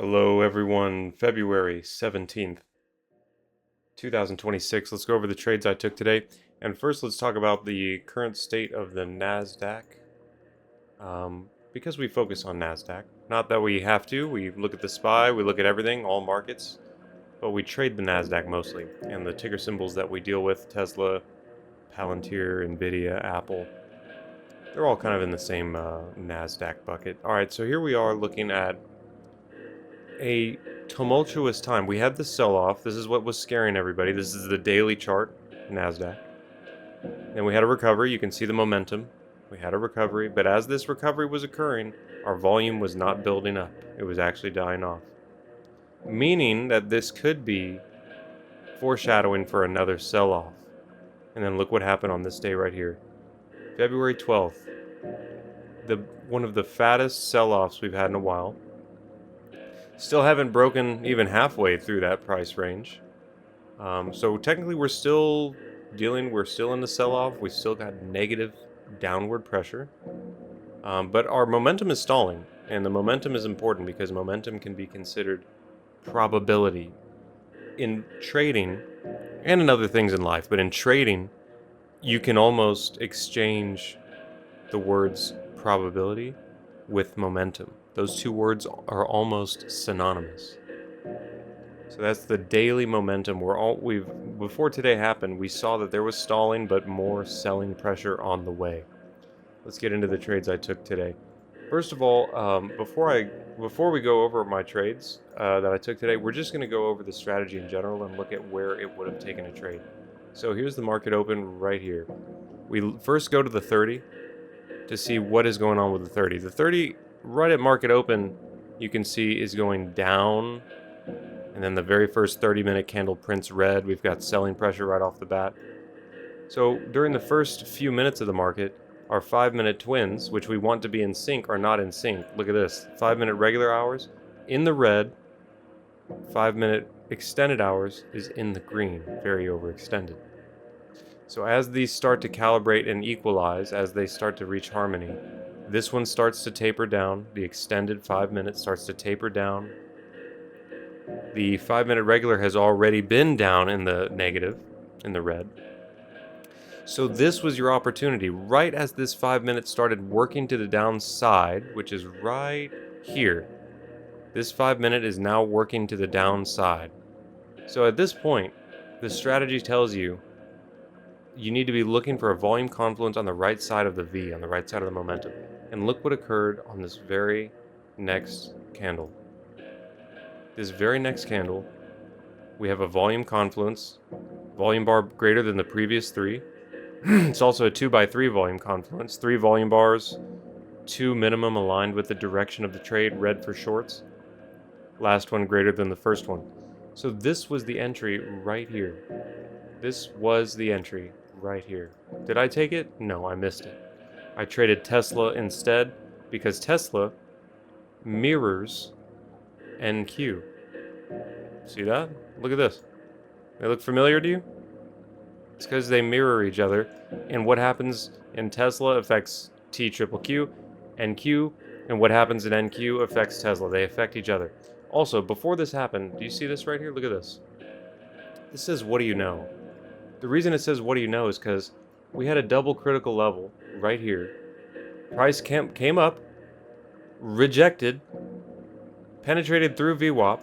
Hello, everyone. February 17th, 2026. Let's go over the trades I took today. And first, let's talk about the current state of the NASDAQ. Because we focus on NASDAQ. Not that we have to. We look at the SPY, we look at everything, all markets. But we trade the NASDAQ mostly. And the ticker symbols that we deal with, Tesla, Palantir, Nvidia, Apple, they're all kind of in the same NASDAQ bucket. Alright, so here we are looking at a tumultuous time. We had the sell-off. This is what was scaring everybody. This is the daily chart, NASDAQ. Then we had a recovery. You can see the momentum. We had a recovery, but as this recovery was occurring, our volume was not building up. It was actually dying off. Meaning that this could be foreshadowing for another sell-off. And then look what happened on this day right here. February 12th. One of the fattest sell-offs we've had in a while. Still haven't broken even halfway through that price range. So technically we're still in the sell-off. We still got negative downward pressure. But our momentum is stalling. And the momentum is important because momentum can be considered probability. In trading, and in other things in life, but in trading, you can almost exchange the words probability with momentum. Those two words are almost synonymous. So that's the daily momentum. Before today happened, we saw that there was stalling, but more selling pressure on the way. Let's get into the trades I took today. First of all, before we go over my trades that I took today, we're just going to go over the strategy in general and look at where it would have taken a trade. So here's the market open right here. We first go to the 30 to see what is going on with the 30. The 30 right at market open, you can see is going down, and then the very first 30-minute candle prints red. We've got selling pressure right off the bat. So during the first few minutes of the market, our 5-minute twins, which we want to be in sync, are not in sync. Look at this, 5-minute regular hours in the red, 5-minute extended hours is in the green, very overextended. So as these start to calibrate and equalize, as they start to reach harmony, this one starts to taper down. The extended 5 minutes starts to taper down. The 5-minute regular has already been down in the negative, in the red. So this was your opportunity. Right as this 5 minutes started working to the downside, which is right here, this 5 minute is now working to the downside. So at this point, the strategy tells you need to be looking for a volume confluence on the right side of the V, on the right side of the momentum. And look what occurred on this very next candle. This very next candle, we have a volume confluence, volume bar greater than the previous three. It's also a 2x3 volume confluence, 3 volume bars, 2 minimum aligned with the direction of the trade, red for shorts. Last one greater than the first one. So this was the entry right here. This was the entry right here. Did I take it? No, I missed it. I traded Tesla instead because Tesla mirrors NQ. See that? Look at this. They look familiar to you? It's because they mirror each other, and what happens in Tesla affects TQQQ, NQ, and what happens in NQ affects Tesla. They affect each other. Also, before this happened, do you see this right here? Look at this. This says, what do you know? The reason it says, what do you know, is because we had a double critical level right here. Price came up, rejected, penetrated through VWAP,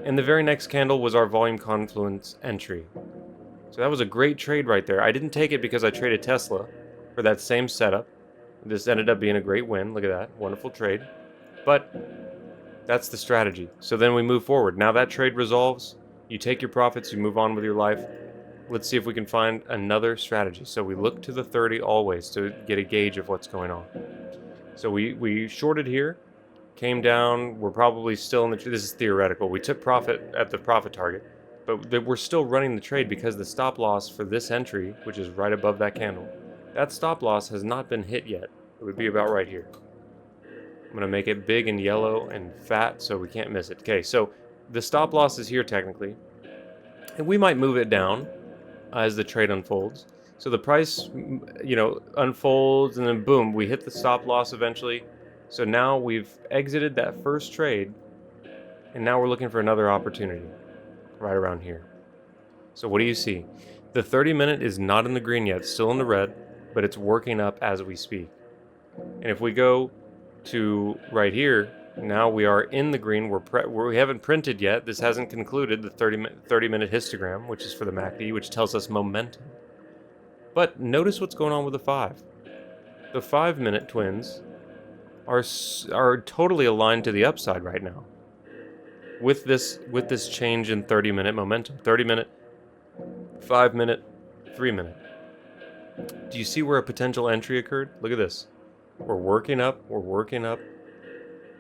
and the very next candle was our volume confluence entry. So that was a great trade right there. I didn't take it because I traded Tesla for that same setup. This ended up being a great win. Look at that. Wonderful trade. But that's the strategy. So then we move forward. Now that trade resolves. You take your profits. You move on with your life. Let's see if we can find another strategy. So we look to the 30 always to get a gauge of what's going on. So we shorted here. Came down. We're probably still in the... This is theoretical. We took profit at the profit target. But we're still running the trade because the stop loss for this entry, which is right above that candle, that stop loss has not been hit yet. It would be about right here. I'm going to make it big and yellow and fat so we can't miss it. Okay, so the stop loss is here technically. And we might move it down as the trade unfolds. So the price, unfolds and then boom, we hit the stop loss eventually. So now we've exited that first trade And now we're looking for another opportunity right around here. So what do you see? The 30-minute is not in the green yet, still in the red, but it's working up as we speak. And if we go to right here, now we are in the green. We haven't printed yet. This hasn't concluded the 30-minute histogram, which is for the MACD, which tells us momentum. But notice what's going on with the 5. The 5-minute twins are totally aligned to the upside right now. With this change in 30-minute momentum, 30-minute, 5-minute, 3-minute. Do you see where a potential entry occurred? Look at this. We're working up. We're working up.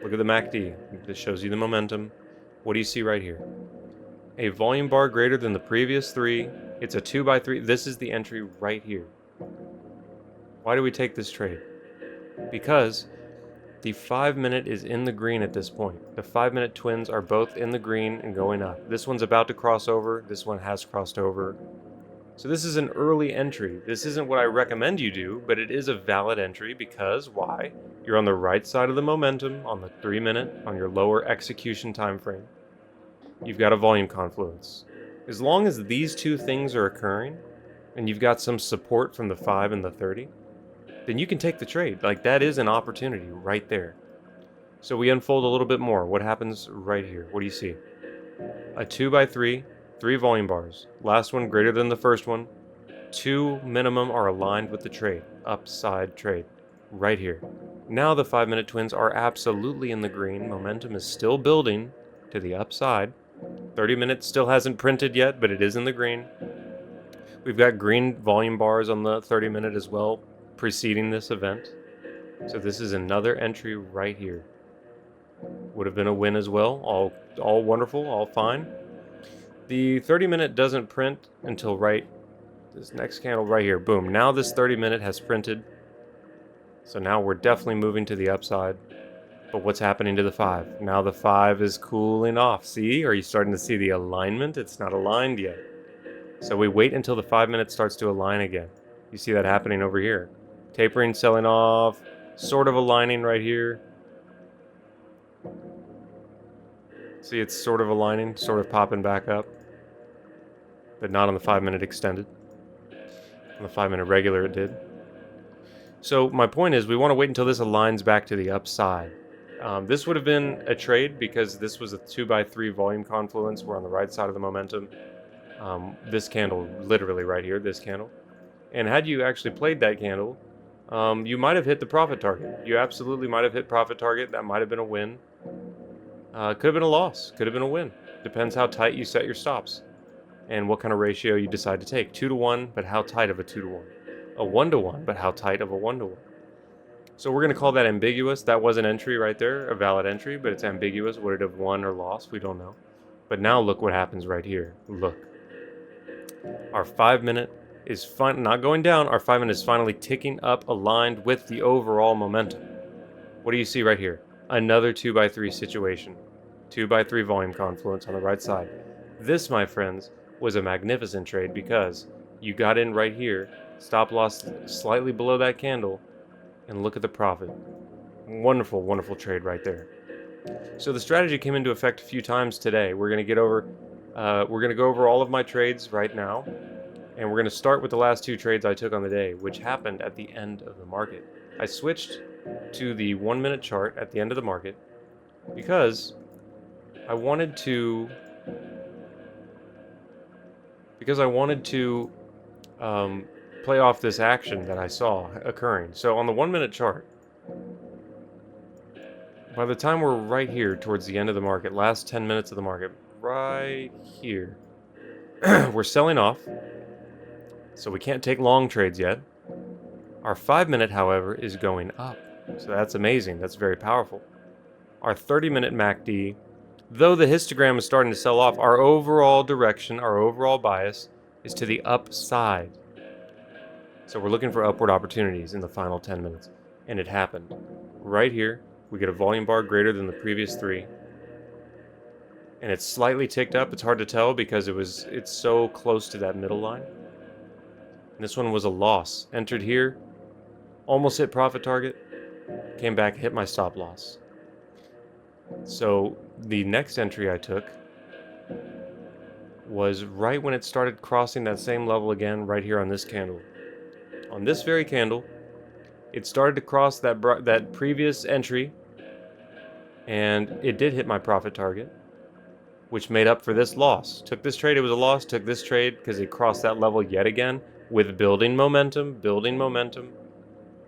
Look at the MACD. This shows you the momentum. What do you see right here? A volume bar greater than the previous 3. It's a 2x3. This is the entry right here. Why do we take this trade? Because the 5-minute is in the green at this point. The 5-minute twins are both in the green and going up. This one's about to cross over. This one has crossed over. So this is an early entry. This isn't what I recommend you do, but it is a valid entry because why? You're on the right side of the momentum on the 3-minute on your lower execution time frame. You've got a volume confluence. As long as these two things are occurring and you've got some support from the 5 and the 30, then you can take the trade. Like, that is an opportunity right there. So we unfold a little bit more. What happens right here? What do you see? A 2x3, 3 volume bars. Last one greater than the first one. 2 minimum are aligned with the trade. Upside trade. Right here. Now the 5-minute twins are absolutely in the green. Momentum is still building to the upside. 30 minutes still hasn't printed yet, but it is in the green. We've got green volume bars on the 30-minute as well, preceding this event. So this is another entry right here. Would have been a win as well. All wonderful, all fine. The 30-minute doesn't print until this next candle right here. Boom. Now this 30-minute has printed. So now we're definitely moving to the upside. But what's happening to the 5? Now the 5 is cooling off. See? Are you starting to see the alignment? It's not aligned yet. So we wait until the 5-minute starts to align again. You see that happening over here. Tapering, selling off, sort of aligning right here. See, it's sort of aligning, sort of popping back up. But not on the 5-minute extended. On the 5-minute regular it did. So my point is, we want to wait until this aligns back to the upside. This would have been a trade because this was a 2x3 volume confluence. We're on the right side of the momentum. This candle, literally right here, this candle. And had you actually played that candle, you might have hit the profit target. You absolutely might have hit profit target. That might have been a win. Could have been a loss. Could have been a win. Depends how tight you set your stops and what kind of ratio you decide to take. 2-to-1, but how tight of a 2-to-1? A 1-to-1, but how tight of a 1-to-1? So we're going to call that ambiguous. That was an entry right there, a valid entry, but it's ambiguous. Would it have won or lost? We don't know. But now look what happens right here. Look. Our 5-minute is not going down. Our 5-minute is finally ticking up, aligned with the overall momentum. What do you see right here? Another 2x3 situation. 2x3 volume confluence on the right side. This, my friends, was a magnificent trade because you got in right here, stop loss slightly below that candle, and look at the profit. Wonderful, wonderful trade right there. So the strategy came into effect a few times today. We're going to go over all of my trades right now, and we're going to start with the last 2 trades I took on the day, which happened at the end of the market. I switched to the 1-minute chart at the end of the market because I wanted to play off this action that I saw occurring. So on the 1-minute chart, by the time we're right here towards the end of the market, last 10 minutes of the market, right here, we're selling off, so we can't take long trades yet. Our 5-minute, however, is going up, so that's amazing. That's very powerful. Our 30-minute MACD, though the histogram is starting to sell off, our overall direction, our overall bias is to the upside. So we're looking for upward opportunities in the final 10 minutes, and it happened. Right here, we get a volume bar greater than the previous 3, and it's slightly ticked up. It's hard to tell because it's so close to that middle line. And this one was a loss. Entered here, almost hit profit target, came back, hit my stop loss. So the next entry I took was right when it started crossing that same level again, right here on this candle. On this very candle, it started to cross that previous entry, and it did hit my profit target, which made up for this loss. Took this trade, it was a loss. Took this trade because it crossed that level yet again with building momentum,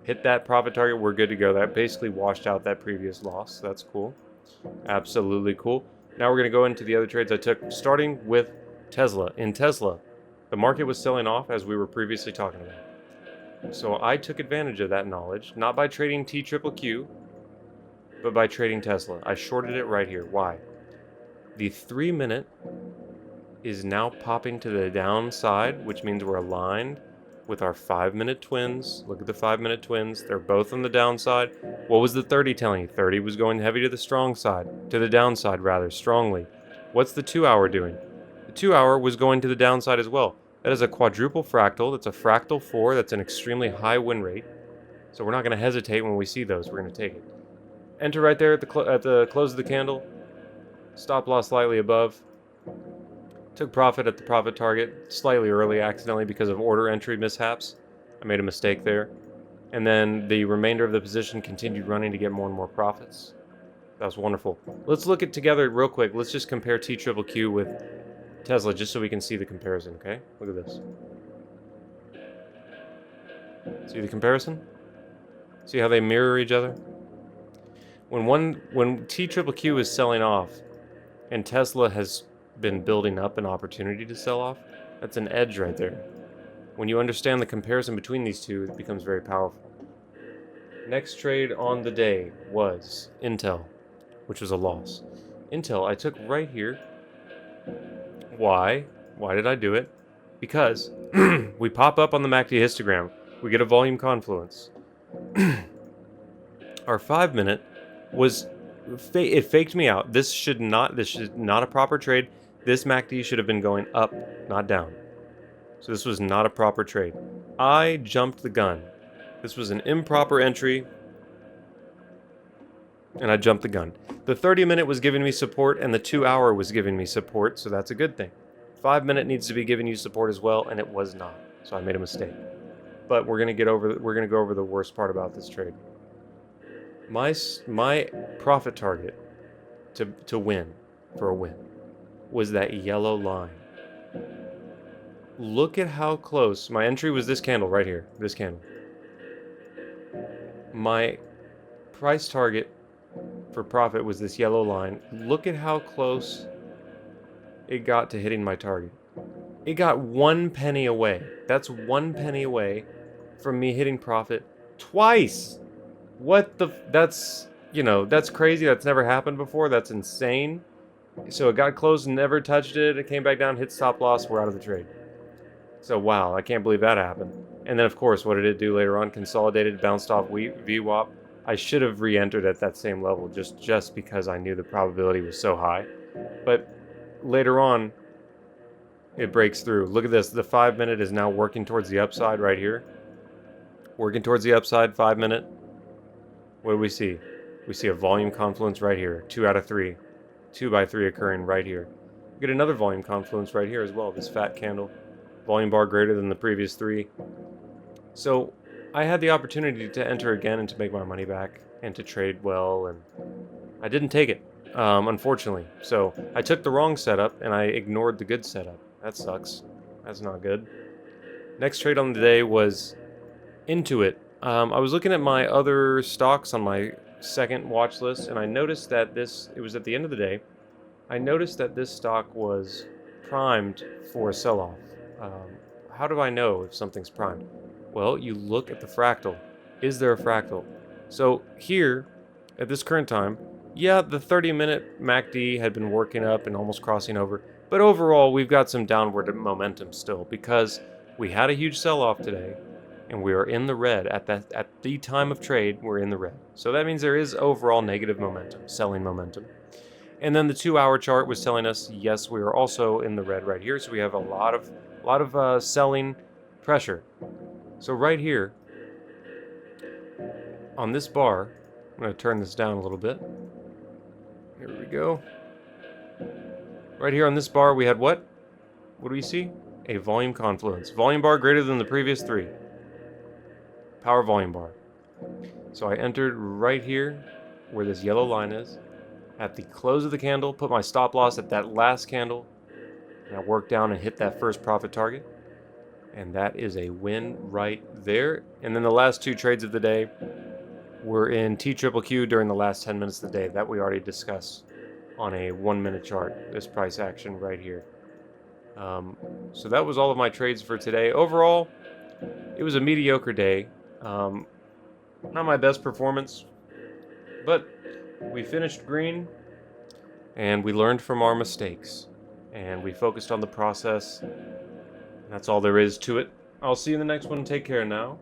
hit that profit target, we're good to go. That basically washed out that previous loss. That's cool. Absolutely cool. Now we're going to go into the other trades I took, starting with Tesla. In Tesla, the market was selling off as we were previously talking about. So I took advantage of that knowledge, not by trading TQQQ, but by trading Tesla. I shorted it right here. Why? The 3-minute is now popping to the downside, which means we're aligned with our 5-minute twins. Look at the 5-minute twins. They're both on the downside. What was the 30 telling you? 30 was going heavy to the strong side, to the downside rather, strongly. What's the 2-hour doing? The 2-hour was going to the downside as well. That is a quadruple fractal. That's a fractal 4. That's an extremely high win rate. So we're not going to hesitate when we see those. We're going to take it. Enter right there at the close of the candle. Stop loss slightly above. Took profit at the profit target slightly early accidentally because of order entry mishaps. I made a mistake there. And then the remainder of the position continued running to get more and more profits. That was wonderful. Let's look at together real quick. Let's just compare TQQQ with Tesla just so we can see the comparison, okay? Look at this. See the comparison? See how they mirror each other? When TQQQ is selling off and Tesla has been building up an opportunity to sell off, that's an edge right there. When you understand the comparison between these two, it becomes very powerful. Next trade on the day was Intel, which was a loss. Intel I took right here. Why? Why did I do it? Because we pop up on the MACD histogram. We get a volume confluence. Our 5-minute was it faked me out. This should not a proper trade. This MACD should have been going up, not down. So this was not a proper trade. I jumped the gun. This was an improper entry, and I jumped the gun. The 30-minute was giving me support, and the 2-hour was giving me support, so that's a good thing. 5-minute needs to be giving you support as well, and it was not. So I made a mistake. But we're gonna go over the worst part about this trade. My profit target to win for a win was that yellow line. Look at how close. My entry was this candle right here. This candle. My price target for profit was this yellow line. Look at how close it got to hitting my target. It got 1 penny away. That's 1 penny away from me hitting profit twice. What the? That's crazy. That's never happened before. That's insane. So it got close and never touched it. It came back down, hit stop loss. We're out of the trade. So wow, I can't believe that happened. And then of course, what did it do later on? Consolidated, bounced off VWAP. I should have re-entered at that same level just because I knew the probability was so high. But later on, it breaks through. Look at this. The 5-minute is now working towards the upside right here. Working towards the upside, 5-minute. What do we see? We see a volume confluence right here. 2 out of 3. 2 by 3 occurring right here. We get another volume confluence right here as well. This fat candle. Volume bar greater than the previous 3. So I had the opportunity to enter again and to make my money back and to trade well, and I didn't take it, unfortunately. So I took the wrong setup and I ignored the good setup. That sucks. That's not good. Next trade on the day was Intuit. I was looking at my other stocks on my second watch list, and I noticed that it was at the end of the day, I noticed that this stock was primed for a sell-off. How do I know if something's primed? Well, you look at the fractal. Is there a fractal? So here, at this current time, yeah, the 30-minute MACD had been working up and almost crossing over, but overall, we've got some downward momentum still because we had a huge sell-off today, and we are in the red. At the time of trade, we're in the red. So that means there is overall negative momentum, selling momentum. And then the 2-hour chart was telling us, yes, we are also in the red right here. So we have a lot of selling pressure. So right here, on this bar, I'm going to turn this down a little bit. Here we go. Right here on this bar, we had what? What do we see? A volume confluence. Volume bar greater than the previous 3. Power volume bar. So I entered right here where this yellow line is. At the close of the candle, put my stop loss at that last candle. And I worked down and hit that first profit target. And that is a win right there. And then the last 2 trades of the day were in TQQQ during the last 10 minutes of the day that we already discussed on a 1-minute chart. This price action right here. So that was all of my trades for today. Overall, it was a mediocre day. Not my best performance, but we finished green and we learned from our mistakes and we focused on the process. That's all there is to it. I'll see you in the next one. Take care now.